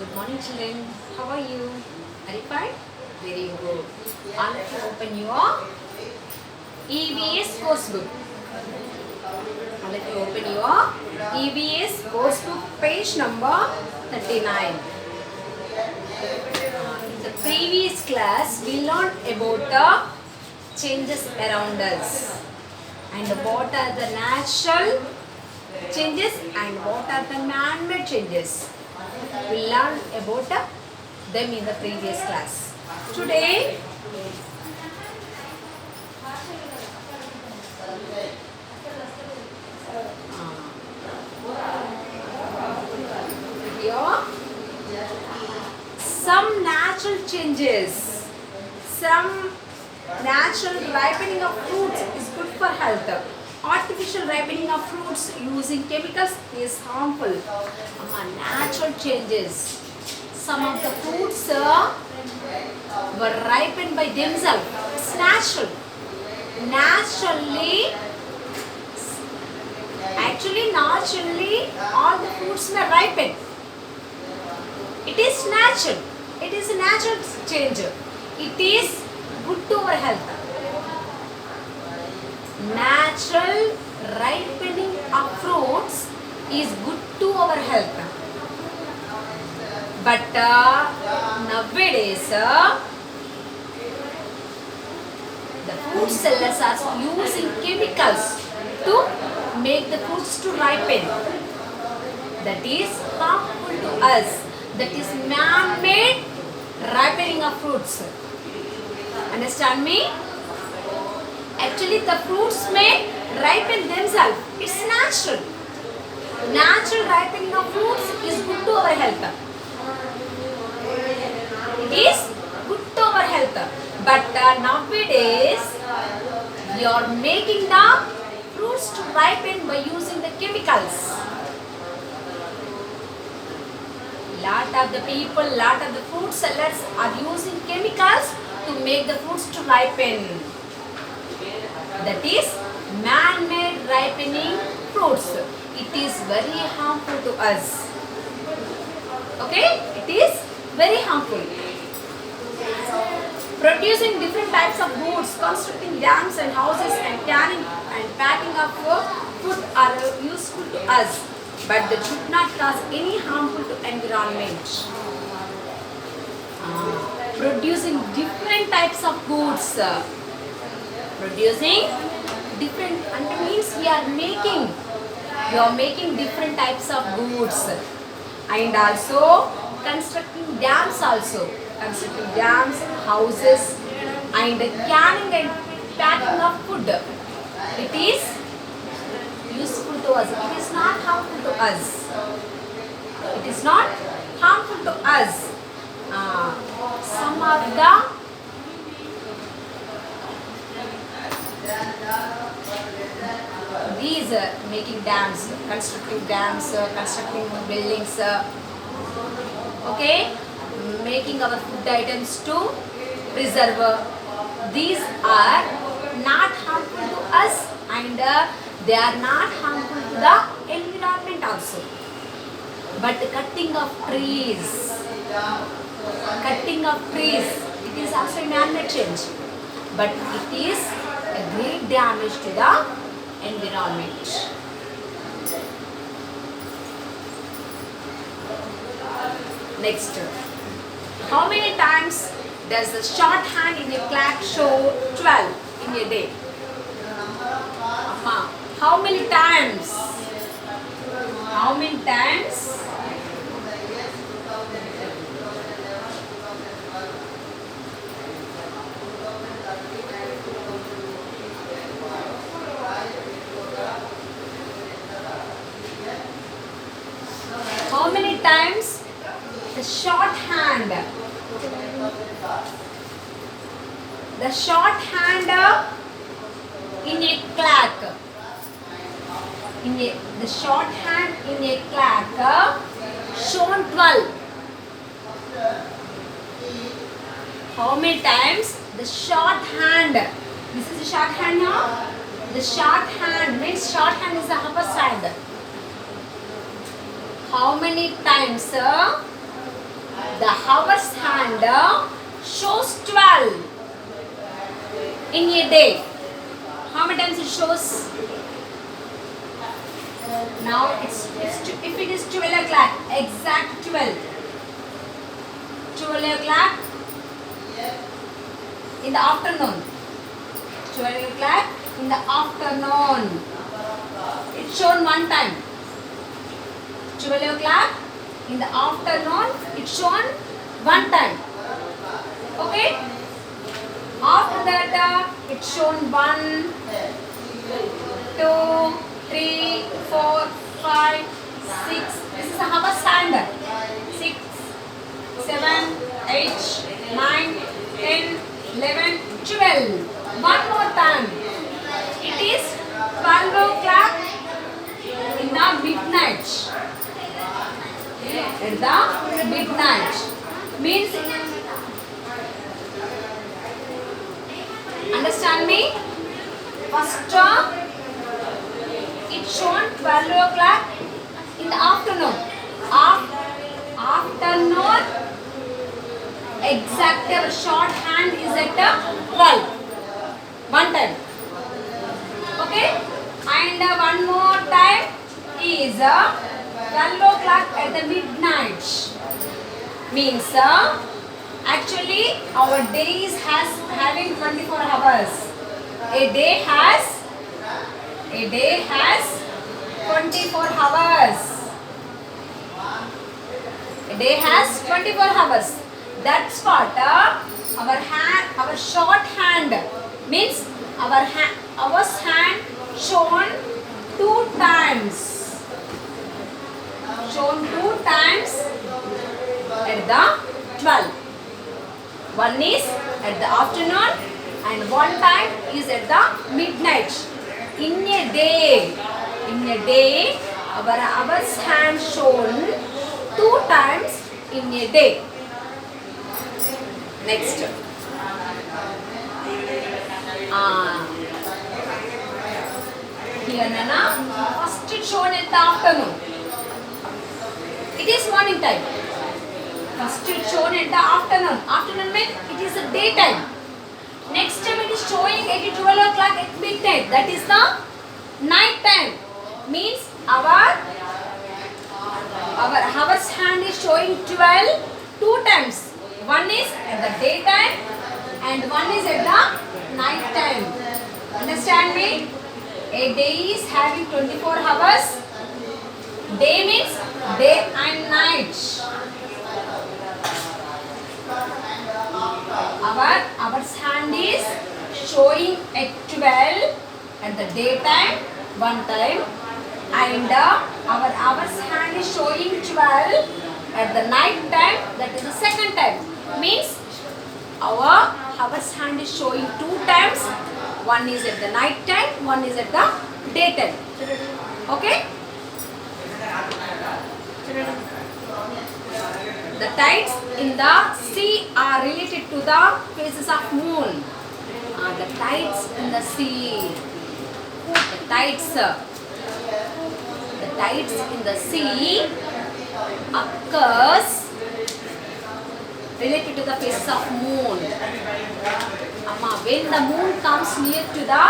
Good morning, children. How are you? Are you fine? Very good. All of you open your EVS course book. All of you open your EVS course book, page number 39. In the previous class, we learned about the changes around us and what are the natural changes and what are the man-made changes. We learned about them in the previous class. Today, here some natural changes, some natural ripening of fruits is good for health. Artificial ripening of fruits using chemicals is harmful. Natural changes. Some of the fruits were ripened by themselves. It's natural. Naturally, all the fruits may ripen. It is natural. It is a natural change. It is good to our health. Natural ripening of fruits is good to our health. But nowadays, the fruit sellers are using chemicals to make the fruits to ripen. That is harmful to us. That is man-made ripening of fruits. Understand me? Actually, the fruits may ripen themselves. It's natural. Natural ripening of fruits is good to our health. It is good to our health. But nowadays, we are making the fruits to ripen by using the chemicals. Lot of the people, lot of the fruit sellers are using chemicals to make the fruits to ripen. That is man-made ripening fruits. It is very harmful to us. Okay? It is very harmful. Producing different types of goods, constructing dams and houses and canning and packing of food are useful to us, but they should not cause any harmful to environment. Producing different types of goods. Producing different, and means we are making different types of goods, and also constructing dams, houses, and canning and packing of food. It is useful to us. It is not harmful to us. It is not harmful to us. Some of the these making dams, constructing buildings, okay, making our food items to preserve. These are not harmful to us, and they are not harmful to the environment also. But cutting of trees, it is also a man-made change, but it is a great damage to the environment. Next, how many times does the shorthand in a clock show 12 in a day? How many times? How many times? How many times the shorthand in a clock, the shorthand in a clock shown 12. How many times the shorthand? This is the shorthand now. The shorthand means shorthand is the upper side. How many times The hour's hand shows 12 in a day. How many times it shows? Now if it is 12 o'clock, exact 12. 12 o'clock in the afternoon. 12 o'clock in the afternoon. It's shown one time. 12 o'clock in the afternoon. It's shown one time. Okay? After that, it's shown 1, 2, 3, 4, 5, 6. This is a hour's hand. 6, 7, 8, 9, 10, 11, 12. One more time. It is 12 o'clock in the midnight. At the midnight. Means, understand me? First, it's shown 12 o'clock in the afternoon. Afternoon, exact shorthand is at 12. One time. Okay? And one more time is 12 o'clock at the midnight. Means actually our days has having 24 hours. A day has 24 hours. A day has 24 hours. That's what our shorthand means our hand shown 2 times. Shown 2 times at the 12. One is at the afternoon and one time is at the midnight. In a day, our hours hand shown 2 times in a day. Next. Here Nana, first it's shown at the afternoon. It is morning time. First it's shown at the afternoon. Afternoon means it is a daytime. Next time it is showing at 12 o'clock at midnight. That is the night time. Means our hours hand is showing 12 2 times. One is at the daytime and one is at the night time. Understand me? A day is having 24 hours. Day means day and night. Our hand is showing at 12 at the daytime one time and our hours hand is showing 12 at the night time, that is the second time. Means our hours hand is showing 2 times. One is at the night time, one is at the daytime. Okay? The tides in the sea are related to the phases of moon. The tides in the sea. The tides in the sea occurs related to the phases of moon. When the moon comes near to the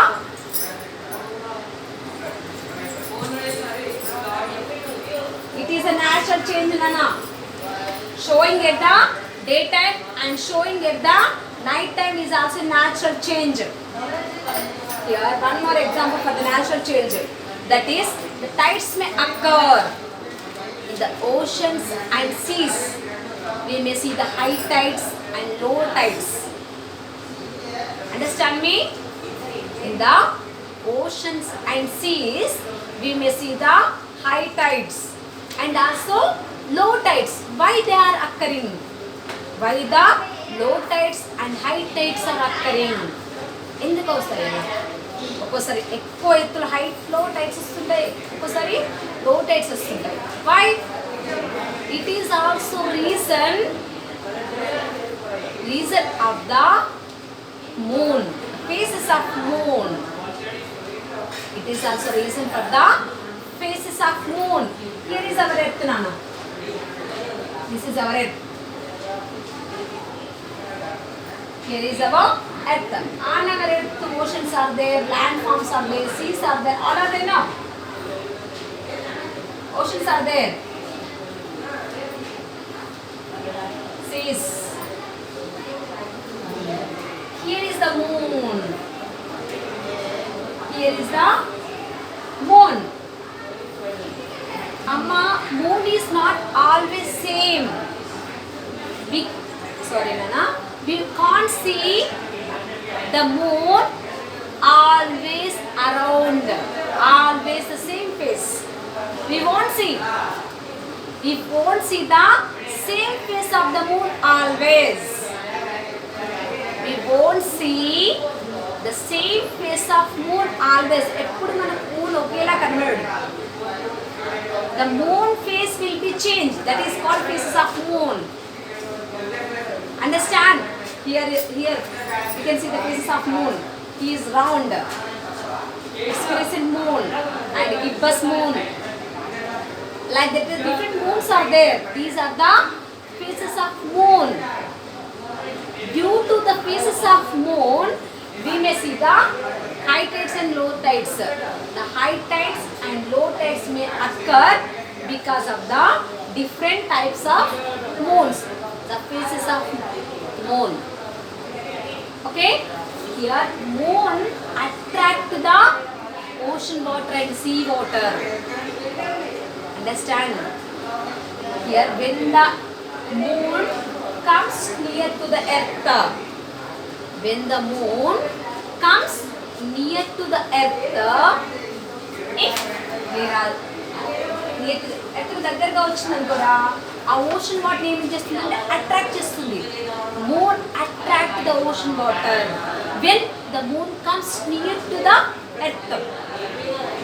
it is a natural change, Nana. Showing at the daytime and showing at the night time is also natural change. Here one more example for the natural change. That is, the tides may occur in the oceans and seas. We may see the high tides and low tides. Understand me? In the oceans and seas, we may see the high tides and also low tides. Why they are occurring? Why the low tides and high tides are occurring? ఎందుకు వస్తాయి? ఒక్కోసారి ఎక్కువ ఎత్తులు high లో tides వస్తుంటాయి, ఒక్కోసారి లో tides వస్తుంటాయి. Why? It is also reason of the moon, phases of moon. It is also reason for the phases of moon. Here is our earth, Nana. This is our earth. Here is our earth. On our earth, oceans are there, land forms are there, seas are there. All are there now. Oceans are there. Seas. Here is the moon. Here is the moon. Amma, moon is not always same. Sorry, Nana. We can't see the moon always around, always the same face. We won't see. We won't see the same face of the moon always. We won't see the same face of moon always. ఎప్పుడు మన moon ఒకేలా కనబడదు. The moon face will be changed. That is called phases of moon. Understand? Here you can see the phases of moon. He is round. It's crescent moon and gibbous moon. Like that, different moons are there. These are the phases of moon. Due to the phases of moon, we may see the high tides and low tides. The high tides and low tides may occur because of the different types of moons. The phases of moon. Okay? Here, moon attract the ocean water and sea water. Understand? Here, when the moon comes near to the earth, when the moon comes near to the earth, if there are near to the earth దగ్గరగా వచ్చిందని కూడా ఆ ocean water ఏం చేస్తుందంటే attract చేస్తుంది. Moon attract the ocean water when the moon comes near to the earth.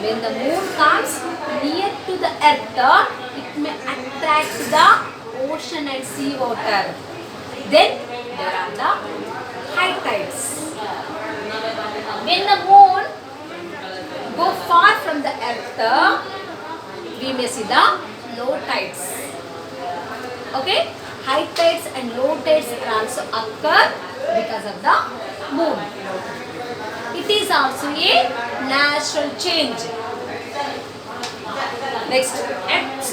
When the moon comes near to the earth, it may attract the ocean and sea water. Then there are the high tides. When the moon go far from the earth, we may see the low tides. Okay? High tides and low tides also occur because of the moon. It is also a natural change. Next, Earth's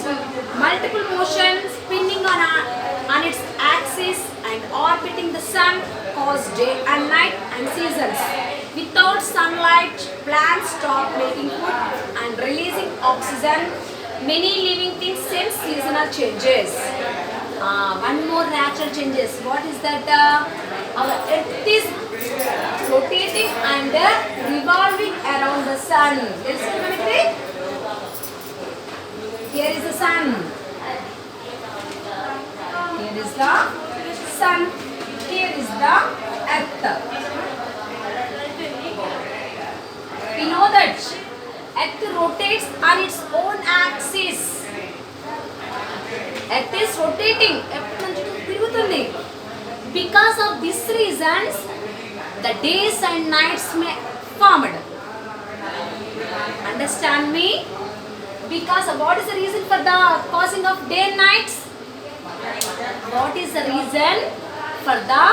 multiple motions spinning on its axis and orbiting the sun cause day and night and seasons. Without sunlight, plants stop making food and releasing oxygen. Many living things sense seasonal changes. One more natural changes. What is that? Our Earth is rotating and revolving around the sun. Here is the sun. Here is the sun. Here is the earth. We know that earth rotates on its own axis. Earth is rotating. Because of these reasons, the days and nights may formed. Understand me? Because what is the reason for the causing of day and nights? What is the reason for the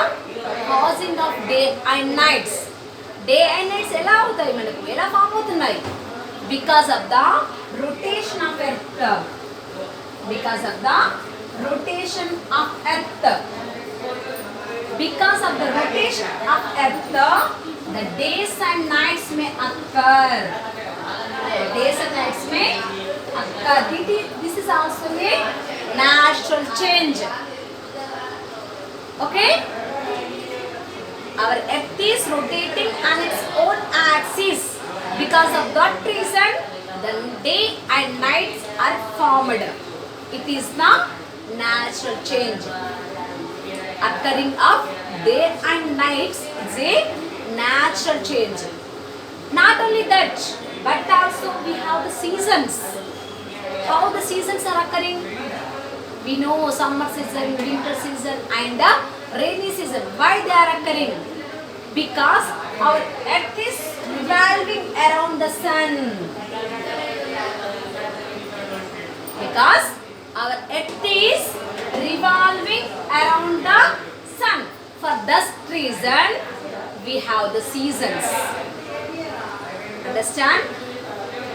causing of day and nights? Day and nights ఎలా అవుతాయి మనకు ఎలా form అవుతున్నాయి? Because of the rotation of earth. Because of the rotation of earth. Because of the rotation of earth, the days and nights may occur. The days and nights may occur. This is also a natural change. Okay? Our earth is rotating on its own axis. Because of that reason, the day and nights are formed. It is the natural change. Occurring of day and nights is a natural change. Not only that, but also we have the seasons. How the seasons are occurring? We know summer season, winter season and the rainy season. Why they are occurring? Because our earth is revolving around the sun. Because our earth is revolving around the sun. For that reason, we have the seasons. Understand?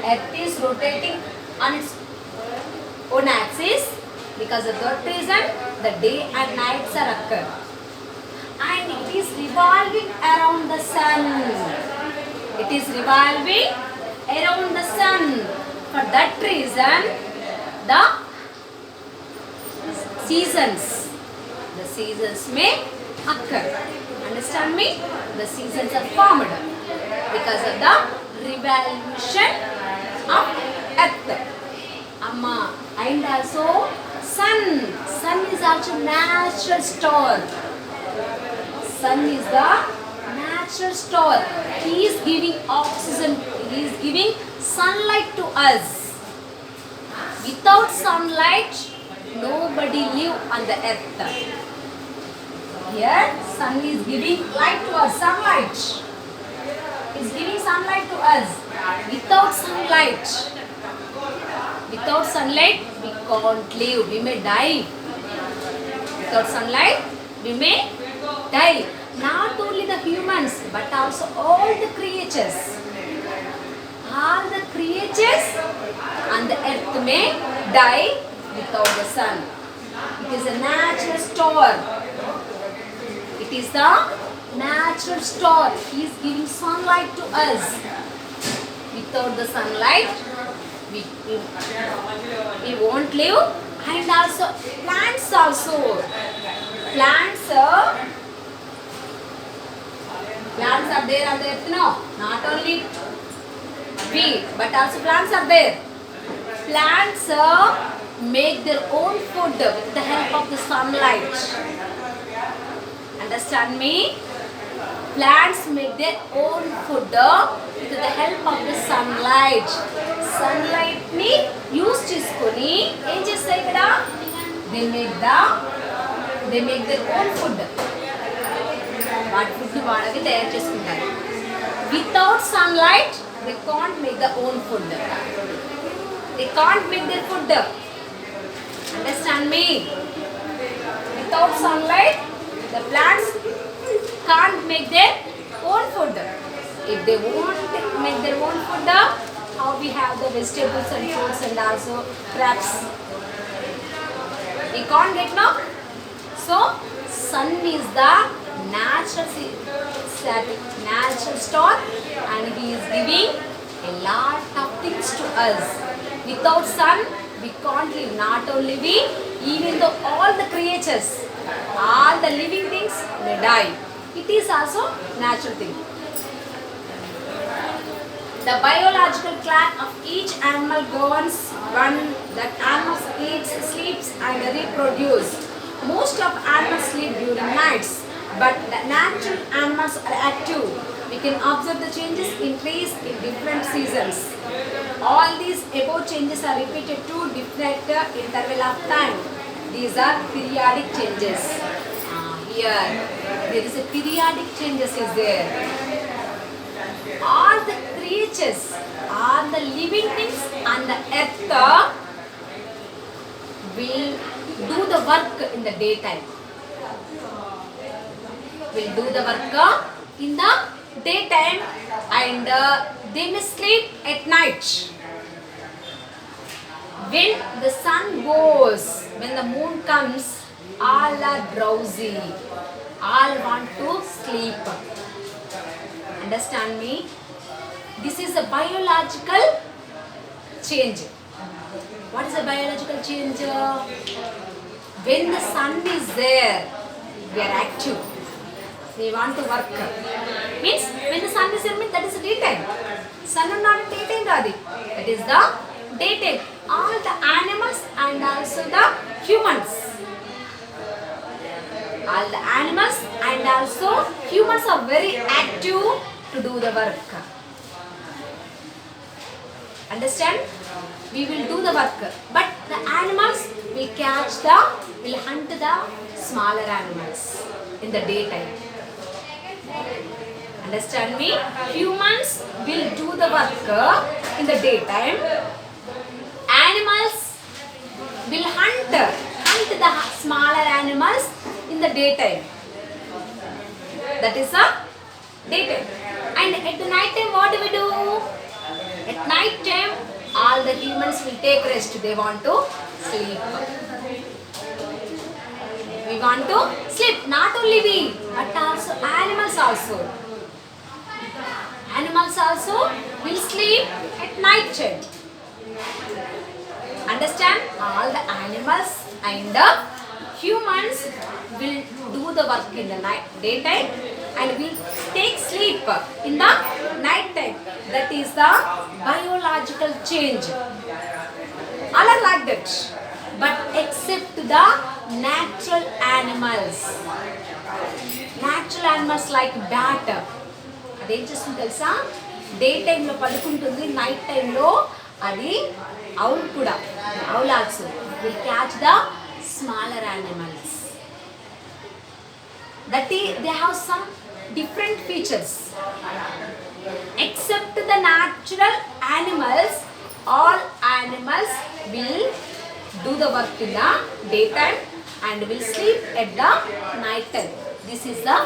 Earth is rotating on its own axis. Because of that reason, the day and nights are occur. And it is revolving around the sun. It is revolving around the sun. For that reason, the seasons may occur. Understand me? The seasons are formed because of the revolution of earth. Amma. And also sun. Sun is also natural star. Sun is the natural star. He is giving oxygen. He is giving sunlight to us. Without sunlight, nobody live on the earth. Here, sun is giving light to us. Sunlight is giving sunlight to us. Without sunlight, we can't live. We may die. Without sunlight, we may die. Not only the humans, but also all the creatures. All the creatures on the earth may die without the sun. It is a natural star. It is the natural star. He is giving sunlight to us. Without the sunlight, we won't live. And also plants also. Plants are there on the earth. No, not only we, but also plants are there. Plants make their own food with the help of the sunlight. Understand me? Plants make their own food with the help of the sunlight. Sunlight ni use cheskoni em chestayi kada? They make their own food. What food వాళ్ళకి తయారు చేసుకుంటారు. Without sunlight, they can't make their own food. They can't make their food. Understand me? Without sunlight, the plants can't make their own food. If they won't make their own food, how we have the vegetables and fruits and also crops? We can't get no. So sun is the natural star, and he is giving a lot of things to us. Without sun, we can't live. Not only we, even though all the creatures, all the living things may die. It is also natural thing. The biological clock of each animal governs when that animal eats, sleeps and reproduce. Most of animals sleep during nights, but the natural animals are active. We can observe the changes in trees in different seasons. All these above changes are repeated to different interval of time. These are periodic changes. Here, there is a periodic changes is there. All the creatures, all the living things on the earth will do the work in the daytime. Will do the work in the daytime, and they may sleep at night. When the sun goes, when the moon comes, all are drowsy. All want to sleep. Understand me? This is a biological change. What is a biological change? When the sun is there, we are active. We want to work. Means when the sun is there, that is the daytime. Sun is not daytime, Radhi. That is the daytime. All the animals and also the humans. All the animals and also humans are very active to do the work. Understand? We will do the work, but the animals will hunt the smaller animals in the daytime. Understand me? Humans will do the work in the daytime. Animals will hunt eat the smaller animals in the daytime. That is the daytime. And at the night time, what do we do? At night time, all the humans will take rest. They want to sleep. We want to sleep. Not only we, but also animals also. Animals also will sleep at night time. Understand? All the animals and the humans will do the work in the daytime and will take sleep in the night time. That is the biological change. All are like that, but except the natural animals. Natural animals like bat. అదేం చేస్తుంది తెలుసా? Day టైంలో పడుకుంటుంది, night టైంలో అది owl kuda, owl also will catch the smaller animals. That is, they have some different features. Except the natural animals, all animals will do the work in the daytime and will sleep at the night time. This is the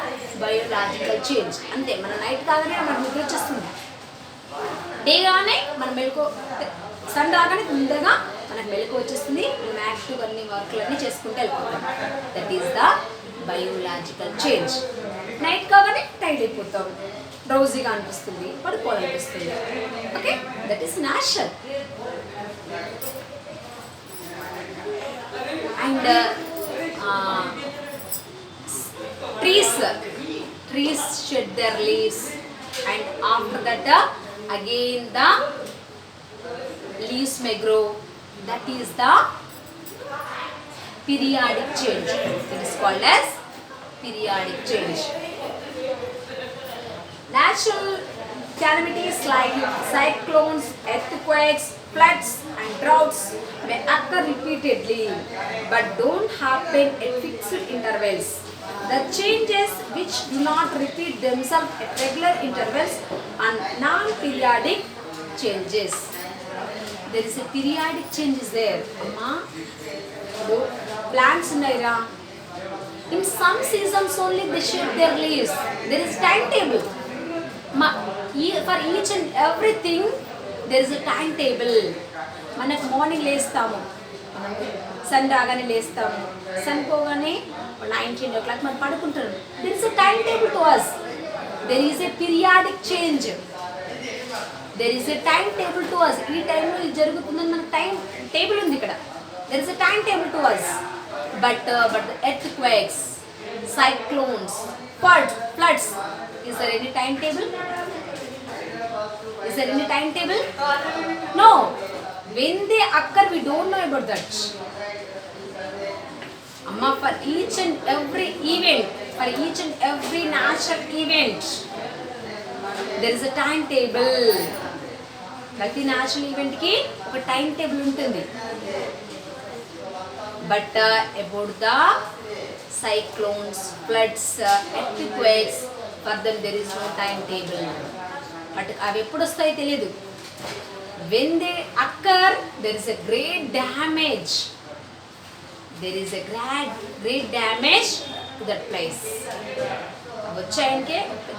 biological change. Ante mana night kaagane mana nidra vachestunadi, day గానే మనం మెలకు sun రాగానే ముందుగా మనకు మెలకు వచ్చేస్తుంది. మనం యాక్టివ్గా అన్ని వర్క్లన్నీ చేసుకుంటూ వెళ్ళిపోతాం. That is the biological change. Night కాగానే టైర్డ్ అయిపోతాం, డ్రౌజీగా అనిపిస్తుంది, పడుకోవాలనిపిస్తుంది. Okay, that is natural. And trees shed their leaves, and after that again the leaves may grow. That is the periodic change. It is called as periodic change. Natural calamities like cyclones, earthquakes, floods and droughts may occur repeatedly but don't happen at fixed intervals. The changes which do not repeat themselves at regular intervals are non-periodic changes. There is a periodic change is there. Amma, plants unnayra. In some seasons only they shed their leaves. There is timetable. For each and everything there is a timetable. Manaku morning లేస్తాము, sun రాగానే లేస్తాము, sun పోగానే 19 o'clock మనం పడుకుంటాం. There is a timetable to us. There is a periodic change. There is a timetable to us. ఈ టైంలో ఇది జరుగుతుందని మనకు టైం టేబుల్ ఉంది ఇక్కడ. There is a timetable to us. But the earthquakes, cyclones, floods, is there any timetable? Is there any timetable? No. When they occur, we don't know about that. Amma, for each and every event, for each and every natural event, there is a timetable. ప్రతి natural ఈవెంట్కి ఒక time table ఉంటుంది. But about the cyclones, floods, earthquakes, for them there is no timetable. But అవి ఎప్పుడు వస్తాయో తెలియదు. When they occur, there is a great damage. There is a great damage to that place. వచ్చాయంటే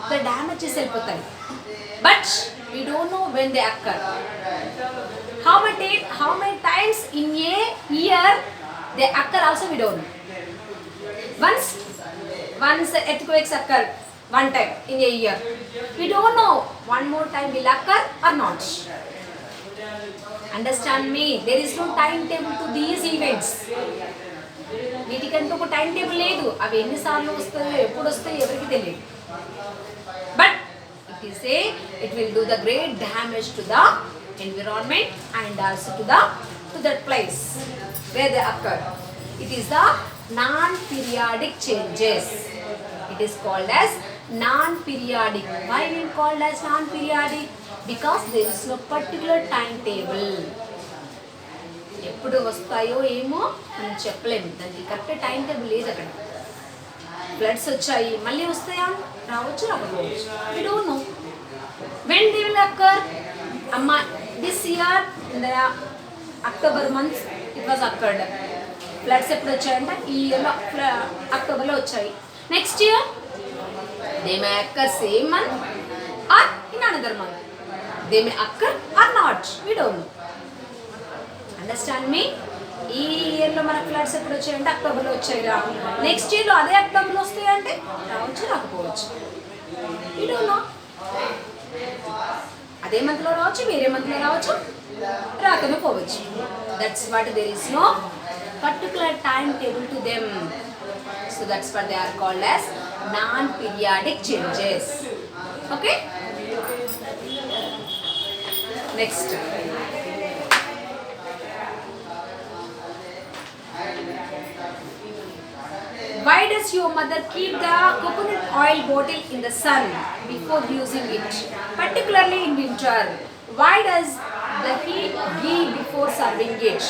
పెద్ద damage చేసి వెళ్ళిపోతాయి. But we don't know when they occur. How many times in a year they occur also we don't know. Once earthquakes occur one time in a year, we don't know one more time will occur or not. Understand me? There is no timetable to these events. వీటికంటూ ఒక time table లేదు. అవి ఎన్నిసార్లు వస్తాయో ఎప్పుడు వస్తాయో ఎవరికి తెలియదు. But it will do the great damage to the environment and also to that place where they occur. It is the non-periodic changes. It is called as non-periodic. Why we called as non-periodic? Because there is no particular timetable. ఎప్పుడు వస్తాయో ఏమో మనం చెప్పలేము. దానికి correct time table లేదు అక్కడ. Floods వచ్చాయి, మళ్ళీ వస్తాయా? రావచ్చు, రాకపోవచ్చు. We don't know when they will occur. Amma, this year in the October month it was occurred. Floods ఎప్పుడు వచ్చాయంటే ఈ ఇయర్లో అక్టోబర్లో వచ్చాయి. Next year they may occur same month or in another month. They may occur or not, we don't know. Understand me? ఈ ఇయర్లో మనకు floods ఎప్పుడు వచ్చాయంటే అక్టోబర్లో వచ్చాయి రా. నెక్స్ట్ ఇయర్లో అదే అక్టోబర్లో వస్తాయంటే రావచ్చు, రాకపోవచ్చు. We don't know. అదే మంత్లో రావచ్చు, వేరే మంత్లో రావచ్చు, రాకమే పోవచ్చు. That's what there is no particular time table to them. So that's what they are called as non periodic changes. Okay, next why does your mother keep the coconut oil bottle in the sun before using it, particularly in winter? Why does the heat ghee before serving it?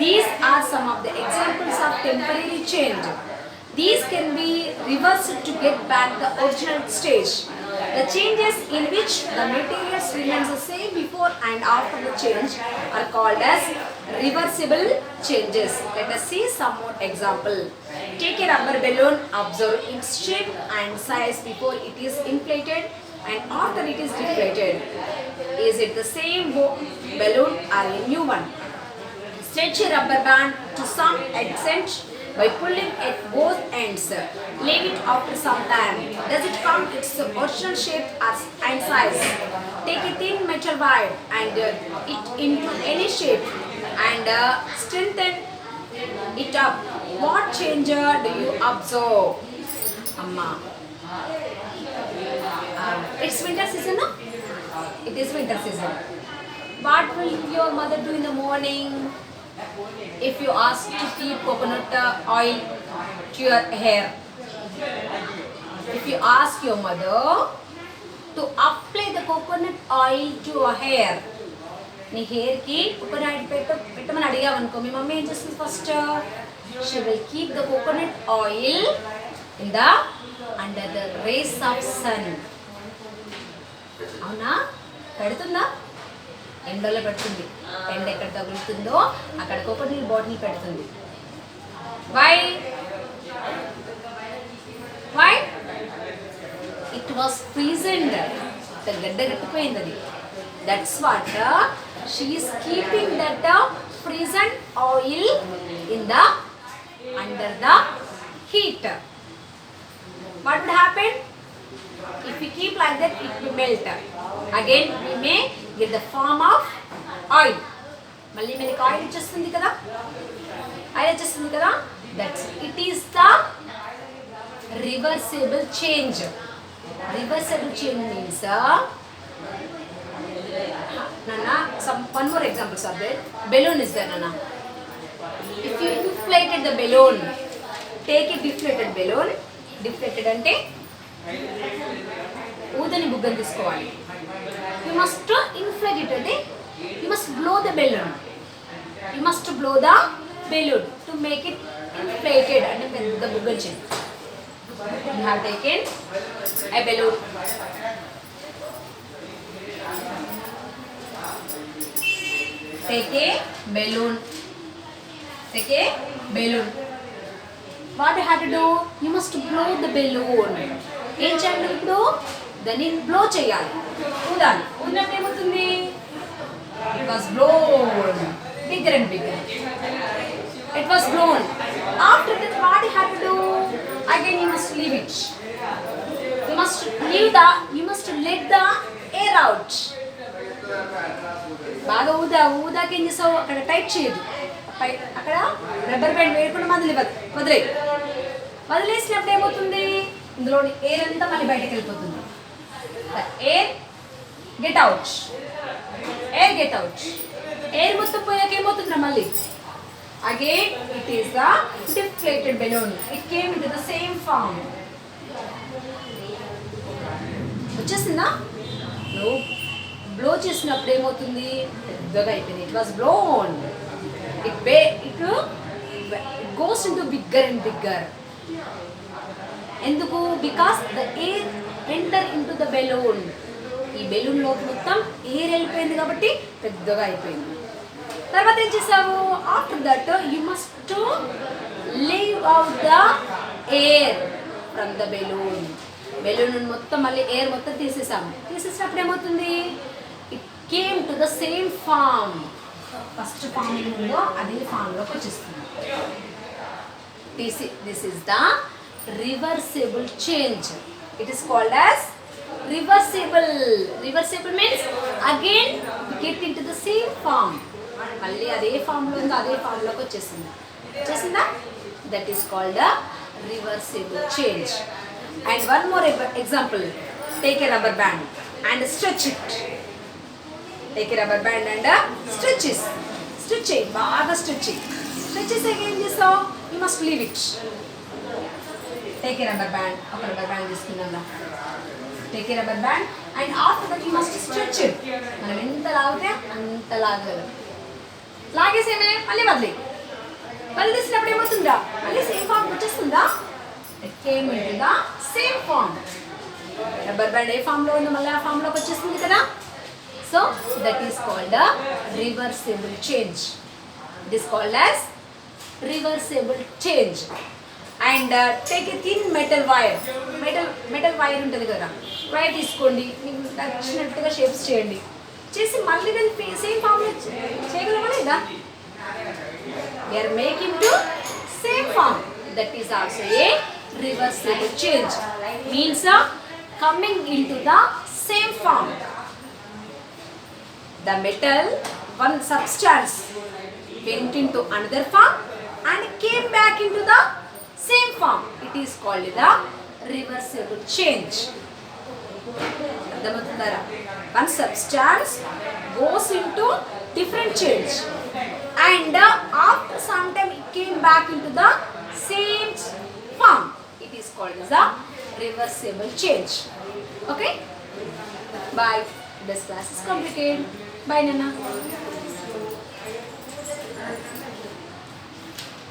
These are some of the examples of temporary change. These can be reversed to get back the original stage. The changes in which the materials remains the same before and after the change are called as reversible changes. Let us see some more example. Take a rubber balloon, observe its shape and size before it is inflated and after it is deflated. Is it the same balloon or a new one? Stretch a rubber band to some extent by pulling at both ends. Leave it after some time. Does it come its original shape and size? Take a thin metal wire and it into any shape and strengthen it up. What change do you observe? Amma. It's winter season, no? It is winter season. What will your mother do in the morning? If you ask to keep coconut oil to your hair, if you ask your mother to apply the coconut oil to your hair, నీ హెయిర్కి coconut పెట్టమని అడిగావనుకో, మీ mummy ఏం చేస్తుంది? First she will keep the coconut oil in the under the rays of sun. అవునా? పెడుతుందా? ఎండలో పెడుతుంది. ఎండ ఎక్కడ తగులుతుందో అక్కడ కోకోనట్ బాటిల్ పెడుతుంది. Why why it was frozen. గడ్డ కట్టిపోయింది అది. That's what she is keeping that frozen oil in the under the heat. What would happen? If we keep like that, it will melt. Again, we may get the form of oil. మళ్ళీ మనకి oil వచ్చేస్తుంది కదా, oil వచ్చేస్తుంది కదా. That's it is the reversible change. Reversible change means Nana, one more examples are there. Balloon is there, Nana. If you inflated the balloon, take a deflated balloon. Deflated ante ఊదని బుగ్గని తీసుకోవాలి. You must inflate it ante you must blow the balloon. You must blow the balloon to make it inflated ante పెద్ద బుగ్గని చేయండి. You have taken a balloon. Take a balloon. Take a balloon. What you have to do? You must blow the balloon. ఏం చేయాలి ఇప్పుడు? దాన్ని blow చేయాలి, ఊదాలి. ఊదినప్పుడు ఏమవుతుంది? It was blown bigger and bigger. It was blown. After that, what you have to do? Again, you must leave it. You must let the air out. బాగా ఊదాకి ఏం చేసావు? అక్కడ టైట్ చేయదు. అక్కడ రబ్బర్ బ్యాండ్ వేయకుండా వదిలేసినప్పుడు ఏమవుతుంది? ఇందులోని ఎయిర్ అంతా మళ్ళీ బయటకు వెళ్ళిపోతుంది. Air get out. Air get out. Air మొత్తం పోయాక ఏమవుతుందా మళ్ళీ? Again it is the deflated balloon. It came in the same form. వచ్చేసిందా? నువ్వు బ్లో చేసినప్పుడు ఏమవుతుంది? పెద్దగా అయిపోయింది. It was blown. It goes into bigger and bigger. ఎందుకు? Because the air enter into the balloon. ఈ బెలూన్ లోపు మొత్తం ఎయిర్ వెళ్ళిపోయింది కాబట్టి పెద్దగా అయిపోయింది. తర్వాత ఏం చేసావు? After that you must leave out the air from the balloon. Balloon మొత్తం మళ్ళీ ఎయిర్ మొత్తం తీసేసాము. తీసేసినప్పుడు ఏమవుతుంది? It came to the same form. First form ఉందో అదే ఫామ్లోకి వచ్చేస్తుంది. This is the reversible change. It is called as reversible. Reversible means again get into the same form. మళ్ళీ అదే ఫామ్లో ఉందో అదే ఫామ్లోకి వచ్చేసిందా? That is called a reversible change. And one more example. Take a rubber band and stretch it. Take a rubber band and stretch it. Stretch it. బాగా stretch it. Stretch చేసాక ఏం చేస్తావు? You must leave it. Take a rubber band. ఒక rubber band తీసుకున్నాం. Take a rubber band and after that you must stretch it. మనం ఎంత లాగితే అంత లాగగలం. లాగేసేమే మళ్ళీ మళ్ళీ తీసినప్పుడు ఏమవుతుందా? మళ్ళీ సేమ్ ఫామ్ వచ్చేస్తుందా? It came into the same form. Rubber band ఏ ఫామ్లో ఉందో మళ్ళీ ఆ ఫామ్లోకి వచ్చేస్తుంది కదా. So that is called a reversible change. It is called as reversible change. And take a thin metal wire. Metal wire ఉంటుంది కదా. వైర్ తీసుకోండి, మీకు నచ్చినట్టుగా షేప్స్ చేయండి. చేసి మళ్ళీ దాన్ని సేమ్ ఫామ్లో చేయగలమా లేదా? We are making to same form. That is also a reversible change. Means coming into the same form. The metal, one substance went into another form and came back into the same form. It is called the reversible change. One substance goes into different change and after some time it came back into the same form. It is called as a reversible change. Okay? Bye. This class is completed. Bye, Nana.